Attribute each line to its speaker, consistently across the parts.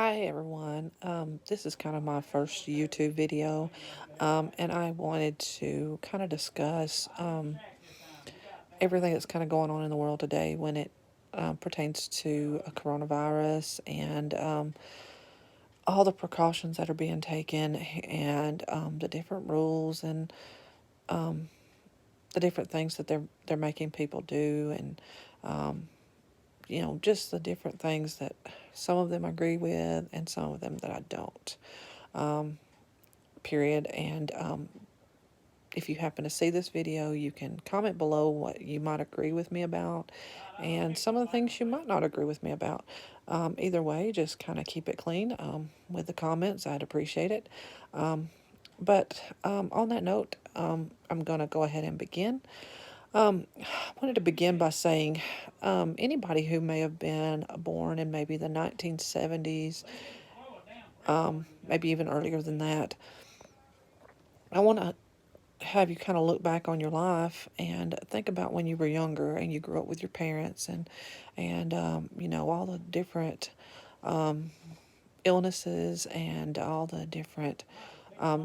Speaker 1: Hi everyone. This is kind of my first YouTube video, and I wanted to kind of discuss everything that's kind of going on in the world today when it pertains to a coronavirus and all the precautions that are being taken and the different rules and um, the different things that they're making people do and um, just the different things that some of them I agree with and some of them that I don't. Um, Period. And if you happen to see this video, you can comment below what you might agree with me about and some of the things you might not agree with me about. Either way, just kind of keep it clean with the comments. I'd appreciate it. But on that note, I'm going to go ahead and begin. I wanted to begin by saying anybody who may have been born in maybe the 1970s, maybe even earlier than that, I want to have you kind of look back on your life and think about when you were younger and you grew up with your parents and all the different um, illnesses and all the different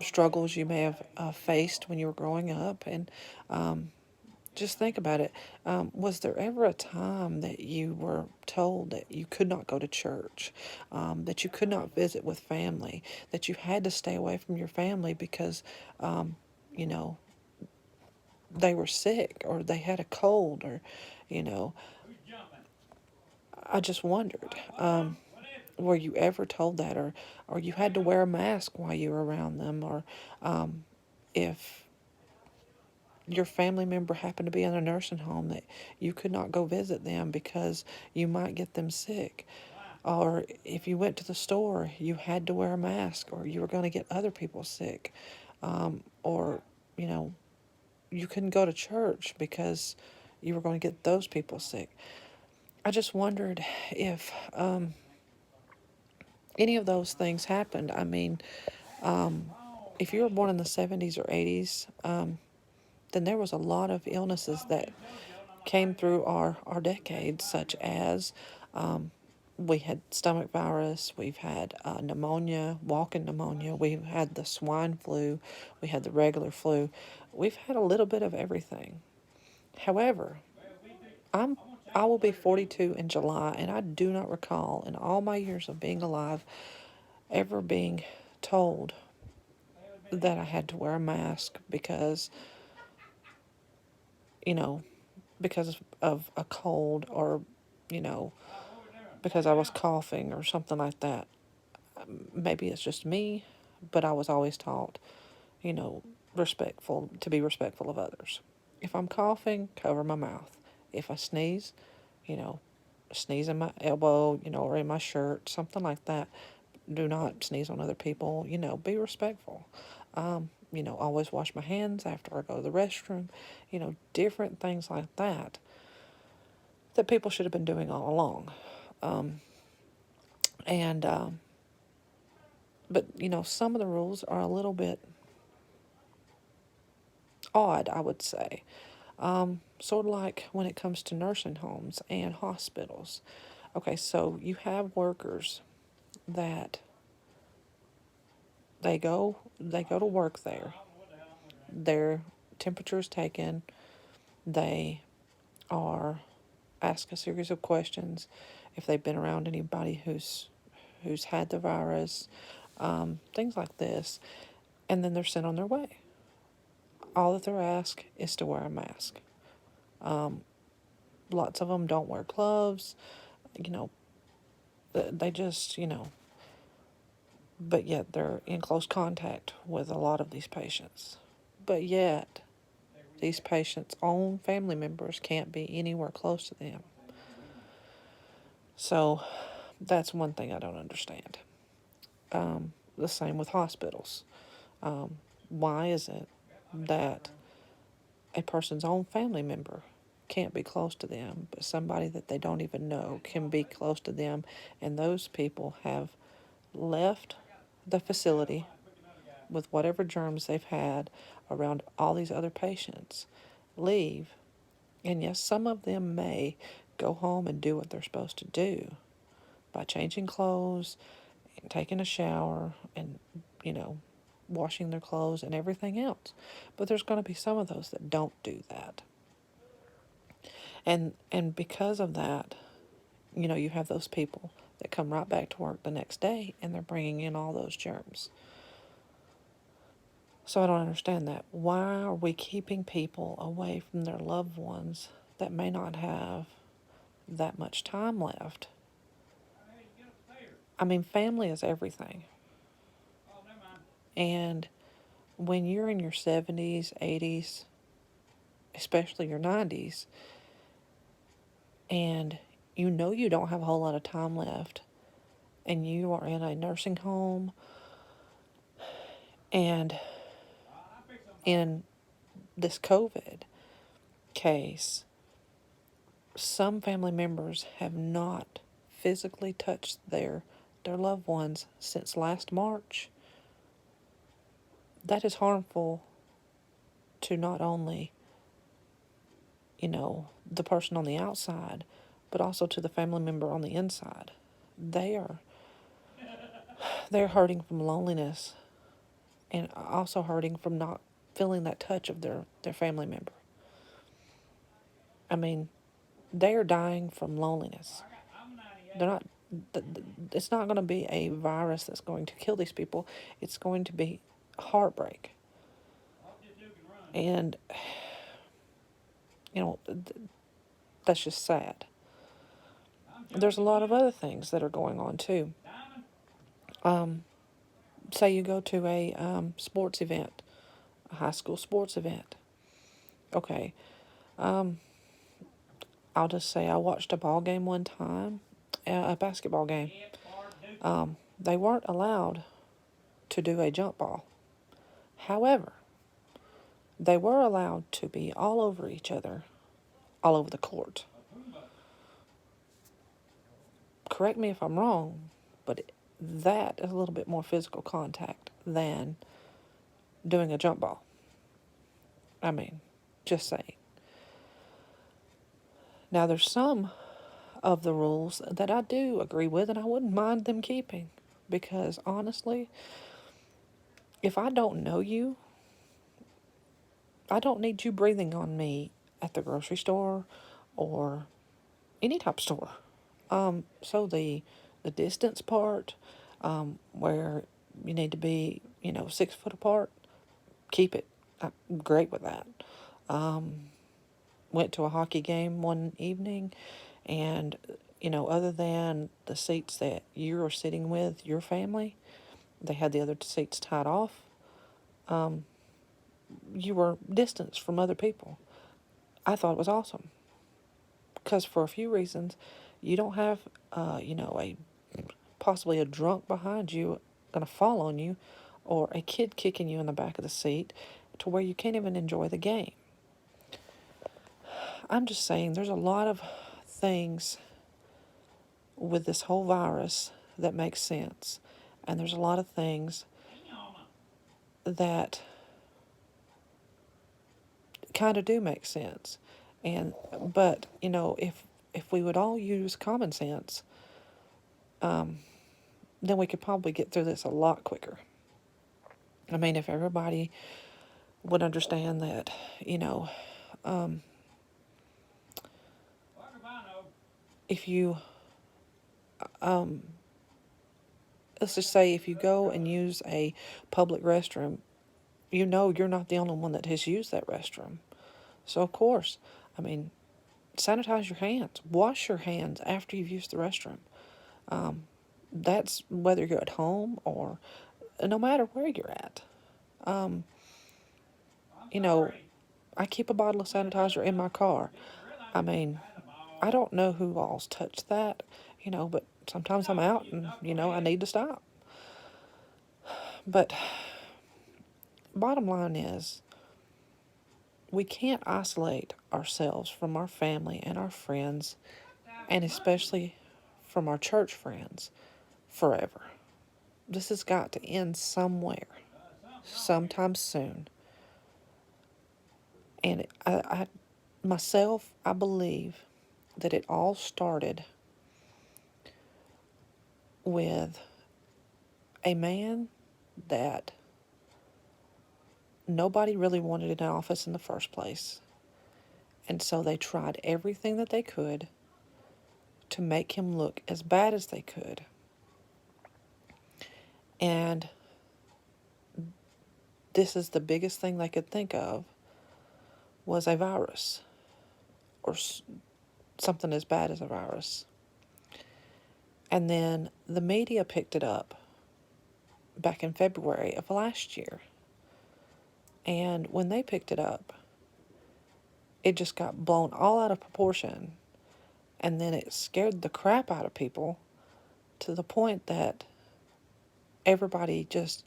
Speaker 1: struggles you may have faced when you were growing up and um, just think about it. Was there ever a time that you were told that you could not go to church, that you could not visit with family, that you had to stay away from your family because um, you know they were sick or they had a cold or, you know, I just wondered, were you ever told that or you had to wear a mask while you were around them or if your family member happened to be in a nursing home that you could not go visit them because you might get them sick or if you went to the store you had to wear a mask or you were going to get other people sick or you know you couldn't go to church because you were going to get those people sick. I just wondered if any of those things happened. I mean, if you were born in the 70s or 80s, then there was a lot of illnesses that came through our decades, such as we had stomach virus, we've had pneumonia, walking pneumonia, we've had the swine flu, we had the regular flu. We've had a little bit of everything. However, I'm I will be 42 in July, and I do not recall in all my years of being alive ever being told that I had to wear a mask because, you know, because of a cold or, you know, because I was coughing or something like that. Maybe it's just me, but I was always taught, you know, to be respectful of others. If I'm coughing, cover my mouth. If I sneeze, you know, sneeze in my elbow, or in my shirt, something like that. Do not sneeze on other people, be respectful. Always wash my hands after I go to the restroom, different things like that people should have been doing all along. Um, and, but, some of the rules are a little bit odd, I would say. Sort of like when it comes to nursing homes and hospitals. Okay, so you have workers that they go to work there. Their temperature is taken. They are asked a series of questions if they've been around anybody who's had the virus, things like this, and then they're sent on their way. All that they're asked is to wear a mask. Um, Lots of them don't wear gloves. You know, they just but yet they're in close contact with a lot of these patients. But yet these patients' own family members can't be anywhere close to them. So that's one thing I don't understand. The same with hospitals. Why is it that a person's own family member can't be close to them, but somebody that they don't even know can be close to them, and those people have left the facility with whatever germs they've had around all these other patients, leave, and yes, some of them may go home and do what they're supposed to do by changing clothes and taking a shower and, you know, washing their clothes and everything else. But there's going to be some of those that don't do that. And because of that, you know, you have those people that come right back to work the next day and they're bringing in all those germs. So I don't understand that. Why are we keeping people away from their loved ones that may not have that much time left? I mean, family is everything. And when you're in your 70s, 80s, especially your 90s, and you know you don't have a whole lot of time left, and you are in a nursing home, and in this COVID case, some family members have not physically touched their loved ones since last March. That is harmful to not only, you know, the person on the outside, but also to the family member on the inside. They are they're hurting from loneliness and also hurting from not feeling that touch of their family member. I mean, they are dying from loneliness. They're not it's not going to be a virus that's going to kill these people. It's going to be heartbreak. And you know, that's just sad. There's a lot of other things that are going on too. Say you go to a sports event, a high school sports event. Okay, I'll just say I watched a ball game one time, a basketball game. They weren't allowed to do a jump ball. However, they were allowed to be all over each other, all over the court. Correct me if I'm wrong, but that is a little bit more physical contact than doing a jump ball. I mean, just saying. Now, there's some of the rules that I do agree with and I wouldn't mind them keeping because honestly, if I don't know you, I don't need you breathing on me at the grocery store or any type of store. So the distance part, where you need to be, you know, 6 foot apart, keep it. I'm great with that. Went to a hockey game one evening, and you know, other than the seats that you are sitting with your family, they had the other seats tied off. You were distanced from other people. I thought it was awesome because for a few reasons, you don't have, you know, a possibly a drunk behind you going to fall on you, or a kid kicking you in the back of the seat, to where you can't even enjoy the game. I'm just saying, there's a lot of things with this whole virus that makes sense, and there's a lot of things that kind of do make sense. And but you know, if we would all use common sense, then we could probably get through this a lot quicker. I mean, if everybody would understand that, you know, if you, let's just say if you go and use a public restroom, you know you're not the only one that has used that restroom. So, of course, I mean, sanitize your hands. Wash your hands after you've used the restroom. That's whether you're at home or no matter where you're at. You know, I keep a bottle of sanitizer in my car. I mean, I don't know who all's touched that, you know, but sometimes I'm out and, you know, I need to stop. But bottom line is, we can't isolate ourselves from our family and our friends, and especially from our church friends, forever. This has got to end somewhere, sometime soon. And I myself, I believe that it all started with a man that nobody really wanted in office in the first place. And so they tried everything that they could to make him look as bad as they could. And this is the biggest thing they could think of, was a virus, or something as bad as a virus. And then the media picked it up back in February of last year. And when they picked it up, it just got blown all out of proportion. And then it scared the crap out of people to the point that everybody just,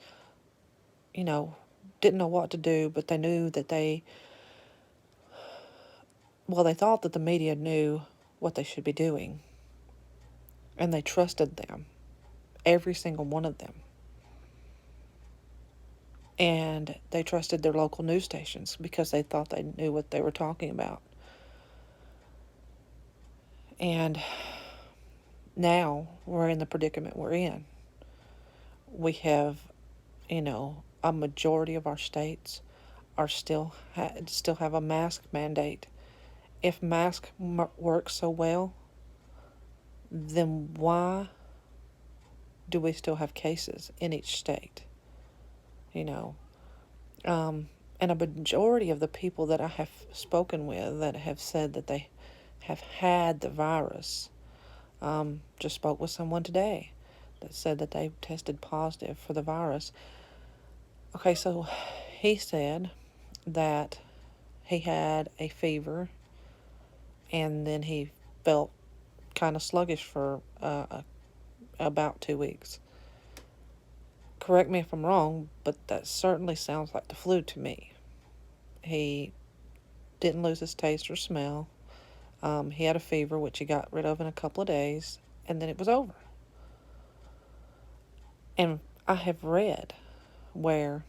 Speaker 1: didn't know what to do, but they knew that they thought that the media knew what they should be doing. And they trusted them, every single one of them. And they trusted their local news stations because they thought they knew what they were talking about. And now we're in the predicament we're in. We have, a majority of our states are still have a mask mandate. If masks work so well, then why do we still have cases in each state? And a majority of the people that I have spoken with that have said that they have had the virus, just spoke with someone today that said that they tested positive for the virus. Okay, so he said that he had a fever and then he felt kind of sluggish for about 2 weeks. Correct me if I'm wrong, but that certainly sounds like the flu to me. He didn't lose his taste or smell. He had a fever, which he got rid of in a couple of days, and then it was over. And I have read where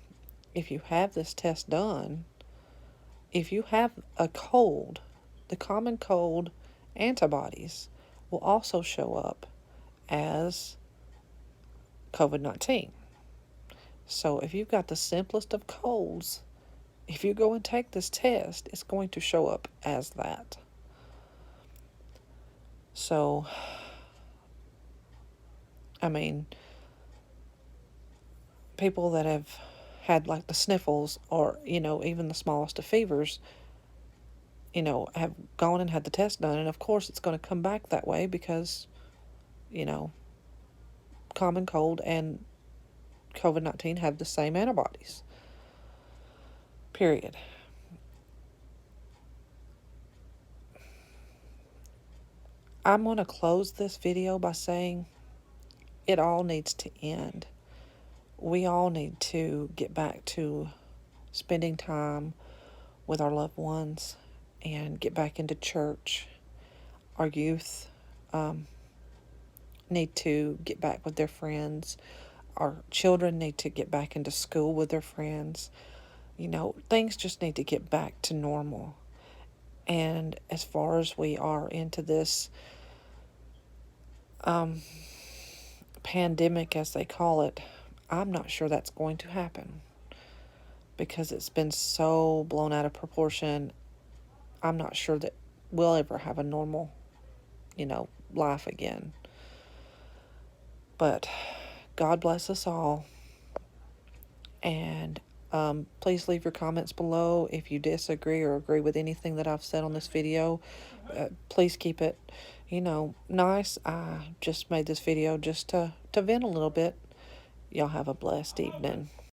Speaker 1: if you have this test done, if you have a cold, the common cold antibodies will also show up as COVID-19. So if you've got the simplest of colds, if you go and take this test, it's going to show up as that. So, people that have had like the sniffles or, even the smallest of fevers, have gone and had the test done. And of course it's going to come back that way because, common cold and COVID-19 have the same antibodies. Period. I'm going to close this video by saying it all needs to end. We all need to get back to spending time with our loved ones and get back into church. Our youth need to get back with their friends. Our children need to get back into school with their friends. Things just need to get back to normal. And as far as we are into this pandemic, as they call it, I'm not sure that's going to happen because it's been so blown out of proportion. I'm not sure that we'll ever have a normal, life again. But God bless us all. And please leave your comments below if you disagree or agree with anything that I've said on this video. Please keep it, nice. I just made this video just to vent a little bit. Y'all have a blessed evening.